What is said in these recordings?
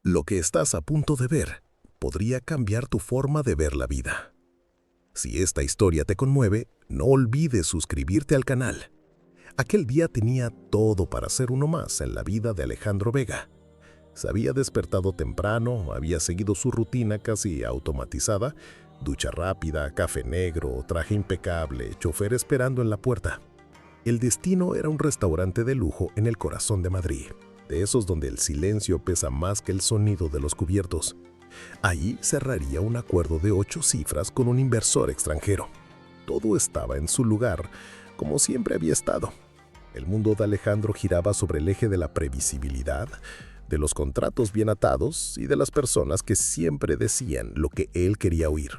Lo que estás a punto de ver podría cambiar tu forma de ver la vida. Si esta historia te conmueve, no olvides suscribirte al canal. Aquel día tenía todo para ser uno más en la vida de Alejandro Vega. Se había despertado temprano, había seguido su rutina casi automatizada, ducha rápida, café negro, traje impecable, chofer esperando en la puerta. El destino era un restaurante de lujo en el corazón de Madrid, de esos donde el silencio pesa más que el sonido de los cubiertos. Allí cerraría un acuerdo de 8 cifras con un inversor extranjero. Todo estaba en su lugar, como siempre había estado. El mundo de Alejandro giraba sobre el eje de la previsibilidad, de los contratos bien atados y de las personas que siempre decían lo que él quería oír.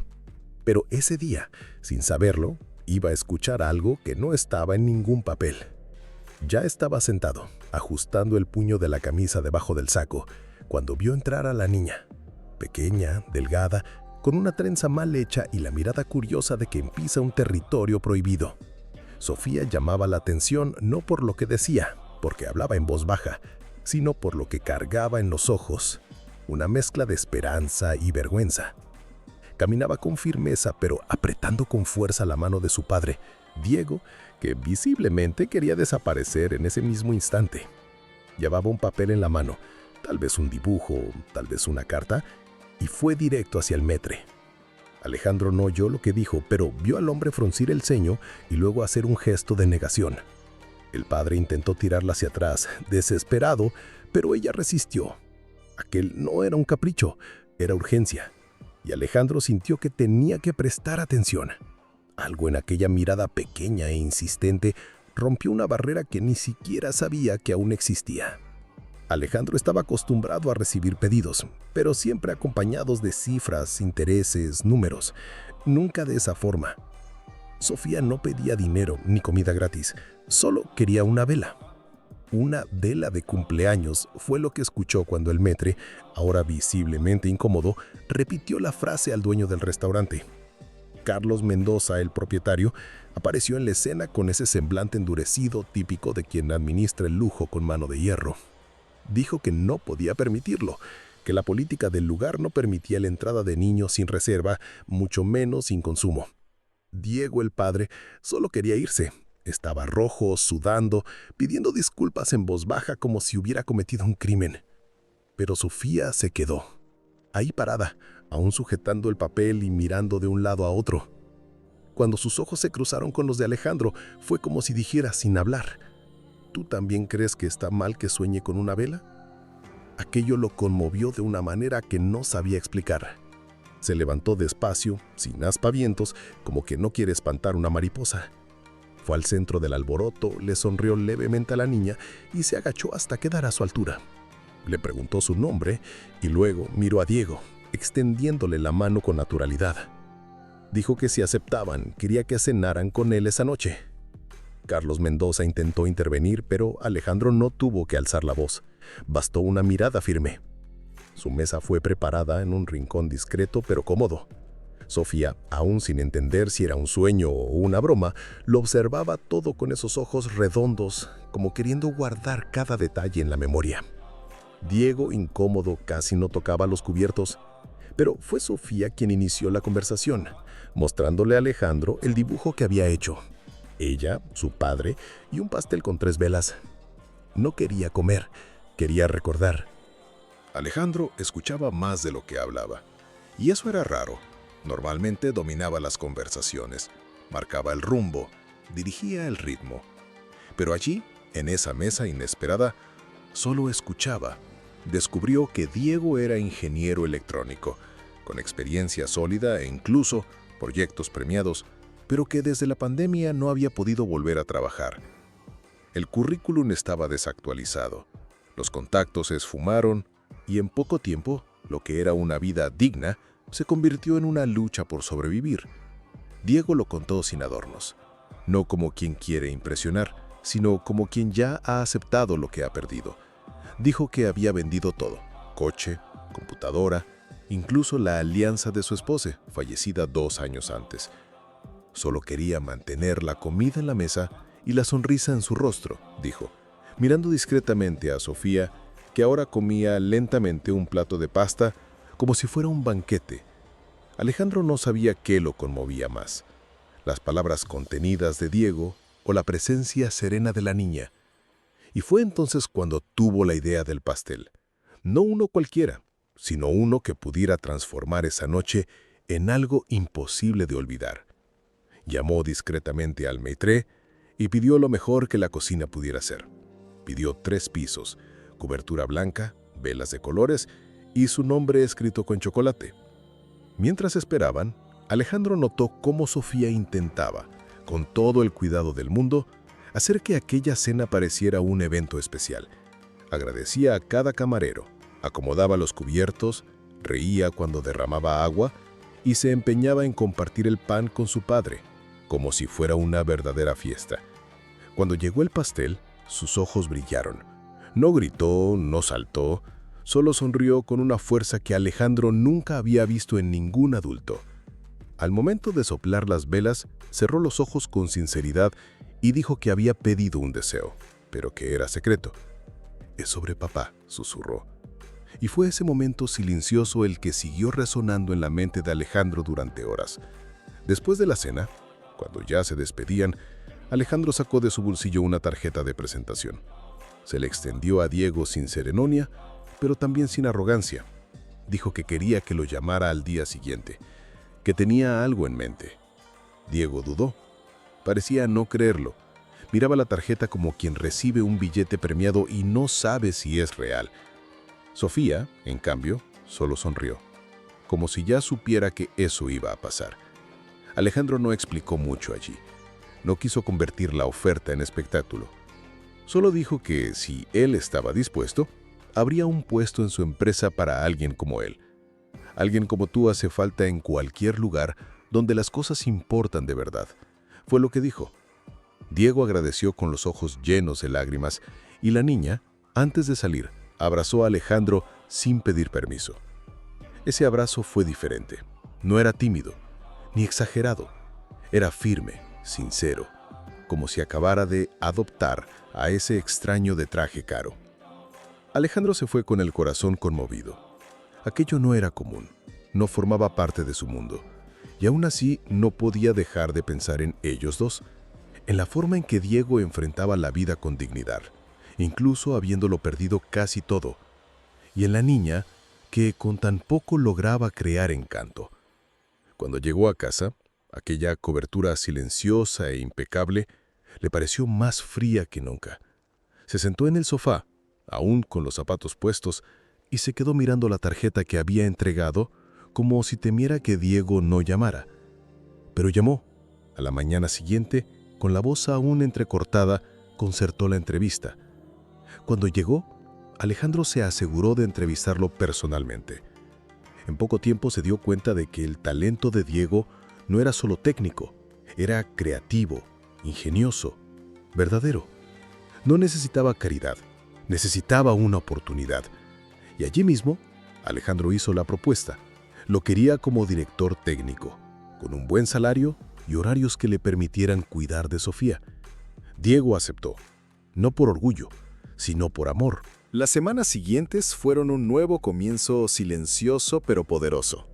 Pero ese día, sin saberlo, iba a escuchar algo que no estaba en ningún papel. Ya estaba sentado, ajustando el puño de la camisa debajo del saco, cuando vio entrar a la niña. Pequeña, delgada, con una trenza mal hecha y la mirada curiosa de quien pisa un territorio prohibido. Sofía llamaba la atención no por lo que decía, porque hablaba en voz baja, sino por lo que cargaba en los ojos, una mezcla de esperanza y vergüenza. Caminaba con firmeza, pero apretando con fuerza la mano de su padre, Diego, que visiblemente quería desaparecer en ese mismo instante. Llevaba un papel en la mano, tal vez un dibujo, tal vez una carta, y fue directo hacia el metre. Alejandro no oyó lo que dijo, pero vio al hombre fruncir el ceño y luego hacer un gesto de negación. El padre intentó tirarla hacia atrás, desesperado, pero ella resistió. Aquel no era un capricho, era urgencia. Y Alejandro sintió que tenía que prestar atención. Algo en aquella mirada pequeña e insistente rompió una barrera que ni siquiera sabía que aún existía. Alejandro estaba acostumbrado a recibir pedidos, pero siempre acompañados de cifras, intereses, números. Nunca de esa forma. Sofía no pedía dinero ni comida gratis, solo quería una vela. Una vela de cumpleaños fue lo que escuchó cuando el maître, ahora visiblemente incómodo, repitió la frase al dueño del restaurante. Carlos Mendoza, el propietario, apareció en la escena con ese semblante endurecido típico de quien administra el lujo con mano de hierro. Dijo que no podía permitirlo, que la política del lugar no permitía la entrada de niños sin reserva, mucho menos sin consumo. Diego, el padre, solo quería irse. Estaba rojo, sudando, pidiendo disculpas en voz baja como si hubiera cometido un crimen. Pero Sofía se quedó, ahí parada, aún sujetando el papel y mirando de un lado a otro. Cuando sus ojos se cruzaron con los de Alejandro, fue como si dijera sin hablar: ¿Tú también crees que está mal que sueñe con una vela? Aquello lo conmovió de una manera que no sabía explicar. Se levantó despacio, sin aspavientos, como que no quiere espantar una mariposa. Fue al centro del alboroto, le sonrió levemente a la niña y se agachó hasta quedar a su altura. Le preguntó su nombre y luego miró a Diego, extendiéndole la mano con naturalidad. Dijo que si aceptaban, quería que cenaran con él esa noche. Carlos Mendoza intentó intervenir, pero Alejandro no tuvo que alzar la voz. Bastó una mirada firme. Su mesa fue preparada en un rincón discreto pero cómodo. Sofía, aún sin entender si era un sueño o una broma, lo observaba todo con esos ojos redondos, como queriendo guardar cada detalle en la memoria. Diego, incómodo, casi no tocaba los cubiertos, pero fue Sofía quien inició la conversación, mostrándole a Alejandro el dibujo que había hecho. Ella, su padre y un pastel con 3 velas. No quería comer, quería recordar. Alejandro escuchaba más de lo que hablaba, y eso era raro. Normalmente dominaba las conversaciones, marcaba el rumbo, dirigía el ritmo. Pero allí, en esa mesa inesperada, solo escuchaba. Descubrió que Diego era ingeniero electrónico, con experiencia sólida e incluso proyectos premiados, pero que desde la pandemia no había podido volver a trabajar. El currículum estaba desactualizado, los contactos se esfumaron y en poco tiempo, lo que era una vida digna, se convirtió en una lucha por sobrevivir. Diego lo contó sin adornos, no como quien quiere impresionar, sino como quien ya ha aceptado lo que ha perdido. Dijo que había vendido todo: coche, computadora, incluso la alianza de su esposa, fallecida 2 años antes. Solo quería mantener la comida en la mesa y la sonrisa en su rostro, dijo, mirando discretamente a Sofía, que ahora comía lentamente un plato de pasta como si fuera un banquete. Alejandro no sabía qué lo conmovía más, las palabras contenidas de Diego o la presencia serena de la niña. Y fue entonces cuando tuvo la idea del pastel. No uno cualquiera, sino uno que pudiera transformar esa noche en algo imposible de olvidar. Llamó discretamente al maître y pidió lo mejor que la cocina pudiera hacer. Pidió 3 pisos, cobertura blanca, velas de colores y su nombre escrito con chocolate. Mientras esperaban, Alejandro notó cómo Sofía intentaba, con todo el cuidado del mundo, hacer que aquella cena pareciera un evento especial. Agradecía a cada camarero, acomodaba los cubiertos, reía cuando derramaba agua y se empeñaba en compartir el pan con su padre, como si fuera una verdadera fiesta. Cuando llegó el pastel, sus ojos brillaron. No gritó, no saltó, solo sonrió con una fuerza que Alejandro nunca había visto en ningún adulto. Al momento de soplar las velas, cerró los ojos con sinceridad y dijo que había pedido un deseo, pero que era secreto. «Es sobre papá», susurró. Y fue ese momento silencioso el que siguió resonando en la mente de Alejandro durante horas. Después de la cena, cuando ya se despedían, Alejandro sacó de su bolsillo una tarjeta de presentación. Se le extendió a Diego sin ceremonia, pero también sin arrogancia. Dijo que quería que lo llamara al día siguiente, que tenía algo en mente. Diego dudó. Parecía no creerlo. Miraba la tarjeta como quien recibe un billete premiado y no sabe si es real. Sofía, en cambio, solo sonrió, como si ya supiera que eso iba a pasar. Alejandro no explicó mucho allí. No quiso convertir la oferta en espectáculo. Solo dijo que si él estaba dispuesto, habría un puesto en su empresa para alguien como él. Alguien como tú hace falta en cualquier lugar donde las cosas importan de verdad. Fue lo que dijo. Diego agradeció con los ojos llenos de lágrimas y la niña, antes de salir, abrazó a Alejandro sin pedir permiso. Ese abrazo fue diferente. No era tímido, ni exagerado. Era firme, sincero, como si acabara de adoptar a ese extraño de traje caro. Alejandro se fue con el corazón conmovido. Aquello no era común, no formaba parte de su mundo, y aún así no podía dejar de pensar en ellos dos, en la forma en que Diego enfrentaba la vida con dignidad, incluso habiéndolo perdido casi todo, y en la niña que con tan poco lograba crear encanto. Cuando llegó a casa, aquella cobertura silenciosa e impecable le pareció más fría que nunca. Se sentó en el sofá, aún con los zapatos puestos, y se quedó mirando la tarjeta que había entregado como si temiera que Diego no llamara. Pero llamó. A la mañana siguiente, con la voz aún entrecortada, concertó la entrevista. Cuando llegó, Alejandro se aseguró de entrevistarlo personalmente. En poco tiempo se dio cuenta de que el talento de Diego no era solo técnico, era creativo, ingenioso, verdadero. No necesitaba caridad, necesitaba una oportunidad. Y allí mismo, Alejandro hizo la propuesta. Lo quería como director técnico, con un buen salario y horarios que le permitieran cuidar de Sofía. Diego aceptó, no por orgullo, sino por amor. Las semanas siguientes fueron un nuevo comienzo silencioso pero poderoso.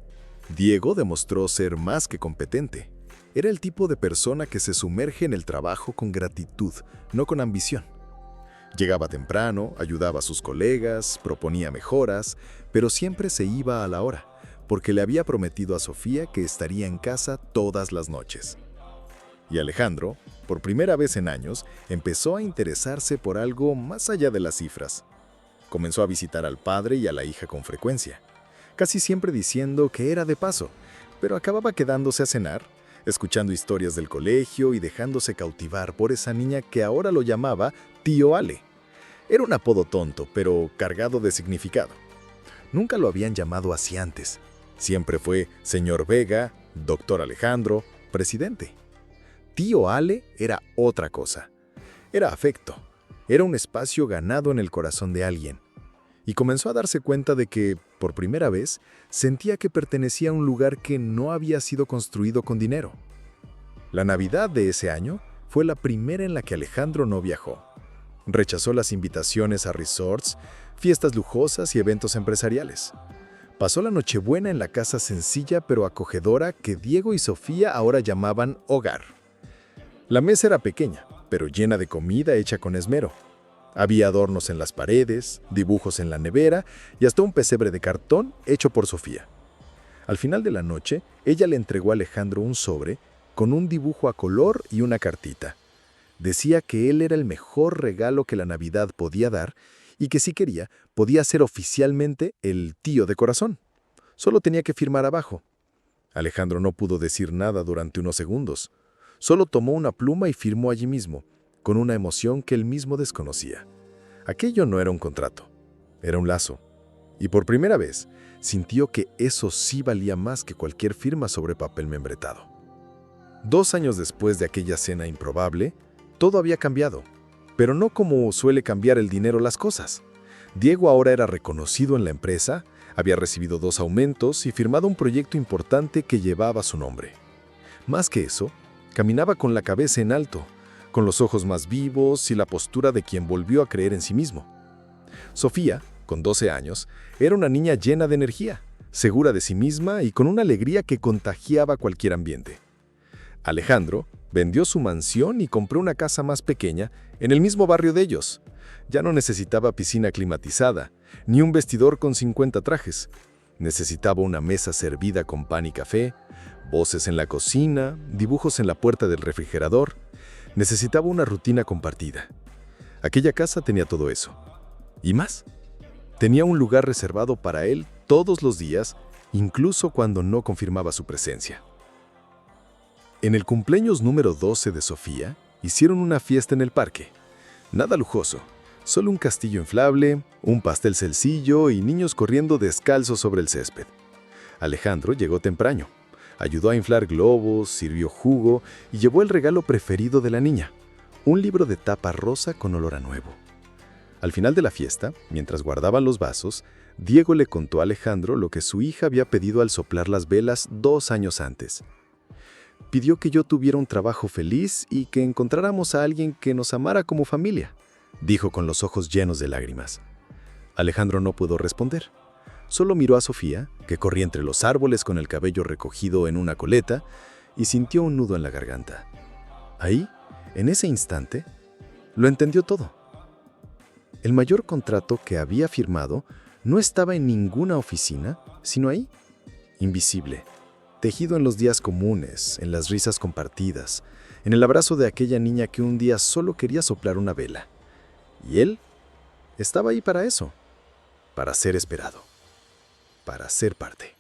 Diego demostró ser más que competente. Era el tipo de persona que se sumerge en el trabajo con gratitud, no con ambición. Llegaba temprano, ayudaba a sus colegas, proponía mejoras, pero siempre se iba a la hora, porque le había prometido a Sofía que estaría en casa todas las noches. Y Alejandro, por primera vez en años, empezó a interesarse por algo más allá de las cifras. Comenzó a visitar al padre y a la hija con frecuencia, casi siempre diciendo que era de paso, pero acababa quedándose a cenar, escuchando historias del colegio y dejándose cautivar por esa niña que ahora lo llamaba Tío Ale. Era un apodo tonto, pero cargado de significado. Nunca lo habían llamado así antes. Siempre fue Señor Vega, Doctor Alejandro, Presidente. Tío Ale era otra cosa. Era afecto. Era un espacio ganado en el corazón de alguien. Y comenzó a darse cuenta de que, por primera vez, sentía que pertenecía a un lugar que no había sido construido con dinero. La Navidad de ese año fue la primera en la que Alejandro no viajó. Rechazó las invitaciones a resorts, fiestas lujosas y eventos empresariales. Pasó la Nochebuena en la casa sencilla pero acogedora que Diego y Sofía ahora llamaban hogar. La mesa era pequeña, pero llena de comida hecha con esmero. Había adornos en las paredes, dibujos en la nevera y hasta un pesebre de cartón hecho por Sofía. Al final de la noche, ella le entregó a Alejandro un sobre con un dibujo a color y una cartita. Decía que él era el mejor regalo que la Navidad podía dar y que si quería, podía ser oficialmente el tío de corazón. Solo tenía que firmar abajo. Alejandro no pudo decir nada durante unos segundos. Solo tomó una pluma y firmó allí mismo, con una emoción que él mismo desconocía. Aquello no era un contrato, era un lazo. Y por primera vez, sintió que eso sí valía más que cualquier firma sobre papel membretado. 2 años después de aquella cena improbable, todo había cambiado, pero no como suele cambiar el dinero las cosas. Diego ahora era reconocido en la empresa, había recibido 2 aumentos y firmado un proyecto importante que llevaba su nombre. Más que eso, caminaba con la cabeza en alto, con los ojos más vivos y la postura de quien volvió a creer en sí mismo. Sofía, con 12 años, era una niña llena de energía, segura de sí misma y con una alegría que contagiaba cualquier ambiente. Alejandro vendió su mansión y compró una casa más pequeña en el mismo barrio de ellos. Ya no necesitaba piscina climatizada, ni un vestidor con 50 trajes. Necesitaba una mesa servida con pan y café, voces en la cocina, dibujos en la puerta del refrigerador. Necesitaba una rutina compartida. Aquella casa tenía todo eso. ¿Y más? Tenía un lugar reservado para él todos los días, incluso cuando no confirmaba su presencia. En el cumpleaños número 12 de Sofía, hicieron una fiesta en el parque. Nada lujoso, solo un castillo inflable, un pastel sencillo y niños corriendo descalzos sobre el césped. Alejandro llegó temprano, ayudó a inflar globos, sirvió jugo y llevó el regalo preferido de la niña, un libro de tapa rosa con olor a nuevo. Al final de la fiesta, mientras guardaban los vasos, Diego le contó a Alejandro lo que su hija había pedido al soplar las velas 2 años antes. Pidió que yo tuviera un trabajo feliz y que encontráramos a alguien que nos amara como familia, dijo con los ojos llenos de lágrimas. Alejandro no pudo responder. Solo miró a Sofía, que corría entre los árboles con el cabello recogido en una coleta, y sintió un nudo en la garganta. Ahí, en ese instante, lo entendió todo. El mayor contrato que había firmado no estaba en ninguna oficina, sino ahí, invisible, tejido en los días comunes, en las risas compartidas, en el abrazo de aquella niña que un día solo quería soplar una vela. Y él estaba ahí para eso, para ser esperado, para ser parte.